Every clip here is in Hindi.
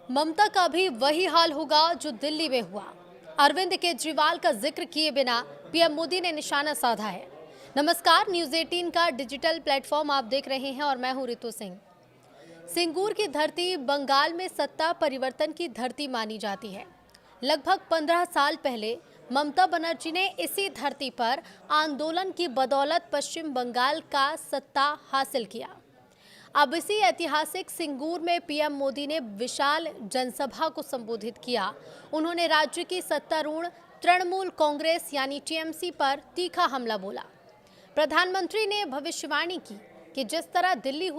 ममता का भी वही हाल होगा जो दिल्ली में हुआ। अरविंद केजरीवाल का जिक्र किए बिना पीएम मोदी ने निशाना साधा है। नमस्कार, न्यूज 18 का डिजिटल प्लेटफॉर्म आप देख रहे हैं और मैं हूं रितु सिंह। सिंगूर की धरती बंगाल में सत्ता परिवर्तन की धरती मानी जाती है। लगभग 15 साल पहले ममता बनर्जी ने इसी धरती पर आंदोलन की बदौलत पश्चिम बंगाल का सत्ता हासिल किया। अब इसी ऐतिहासिक सिंगूर में पीएम मोदी ने विशाल जनसभा को संबोधित किया। उन्होंने राज्य की सत्तारूढ़ तृणमूल कांग्रेस यानी टीएमसी पर तीखा हमला बोला। प्रधानमंत्री ने भविष्यवाणी की कि जिस तरह दिल्ली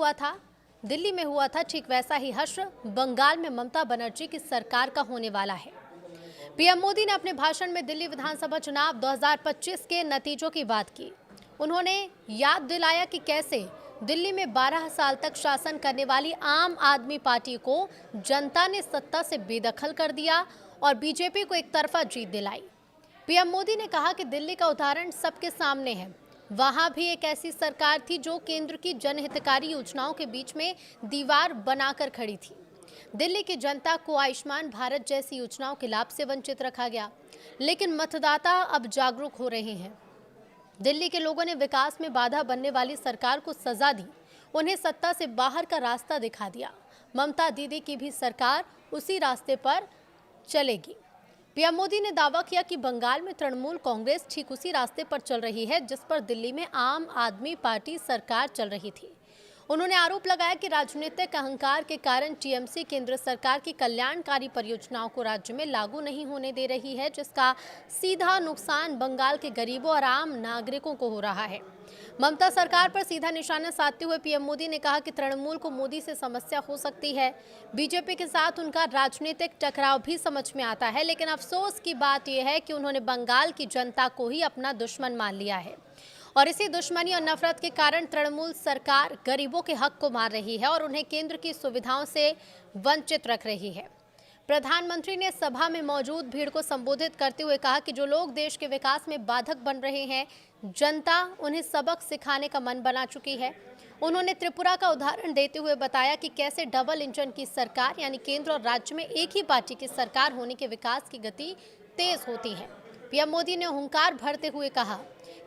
में हुआ था, ठीक वैसा ही हश्र बंगाल में ममता बनर्जी की सरकार का होने वाला है। पीएम मोदी ने अपने भाषण में दिल्ली विधानसभा चुनाव 2025 के नतीजों की बात की। उन्होंने याद दिलाया कि कैसे दिल्ली में 12 साल तक शासन करने वाली आम आदमी पार्टी को जनता ने सत्ता से बेदखल कर दिया और बीजेपी को एक तरफा जीत दिलाई। पीएम मोदी ने कहा कि दिल्ली का उदाहरण सबके सामने है। वहां भी एक ऐसी सरकार थी जो केंद्र की जनहितकारी योजनाओं के बीच में दीवार बनाकर खड़ी थी। दिल्ली की जनता को आयुष्मान भारत जैसी योजनाओं के लाभ से वंचित रखा गया, लेकिन मतदाता अब जागरूक हो रहे हैं। दिल्ली के लोगों ने विकास में बाधा बनने वाली सरकार को सजा दी, उन्हें सत्ता से बाहर का रास्ता दिखा दिया। ममता दीदी की भी सरकार उसी रास्ते पर चलेगी। पीएम मोदी ने दावा किया कि बंगाल में तृणमूल कांग्रेस ठीक उसी रास्ते पर चल रही है जिस पर दिल्ली में आम आदमी पार्टी सरकार चल रही थी। उन्होंने आरोप लगाया कि राजनीतिक अहंकार के कारण टीएमसी केंद्र सरकार की कल्याणकारी परियोजनाओं को राज्य में लागू नहीं होने दे रही है, जिसका सीधा नुकसान बंगाल के गरीबों और आम नागरिकों को हो रहा है। ममता सरकार पर सीधा निशाना साधते हुए पीएम मोदी ने कहा कि तृणमूल को मोदी से समस्या हो सकती है। बीजेपी के साथ उनका राजनीतिक टकराव भी समझ में आता है, लेकिन अफसोस की बात यह है कि उन्होंने बंगाल की जनता को ही अपना दुश्मन मान लिया है और इसी दुश्मनी और नफरत के कारण तृणमूल सरकार गरीबों के हक को मार रही है और उन्हें केंद्र की सुविधाओं से वंचित रख रही है। प्रधानमंत्री ने सभा में मौजूद भीड़ को संबोधित करते हुए कहा कि जो लोग देश के विकास में बाधक बन रहे हैं, जनता उन्हें सबक सिखाने का मन बना चुकी है। उन्होंने त्रिपुरा का उदाहरण देते हुए बताया कि कैसे डबल इंजन की सरकार यानी केंद्र और राज्य में एक ही पार्टी की सरकार होने के विकास की गति तेज होती है। पीएम मोदी ने हुंकार भरते हुए कहा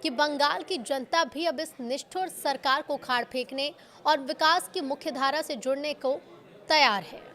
कि बंगाल की जनता भी अब इस निष्ठुर सरकार को खाड़ फेंकने और विकास की मुख्यधारा से जुड़ने को तैयार है।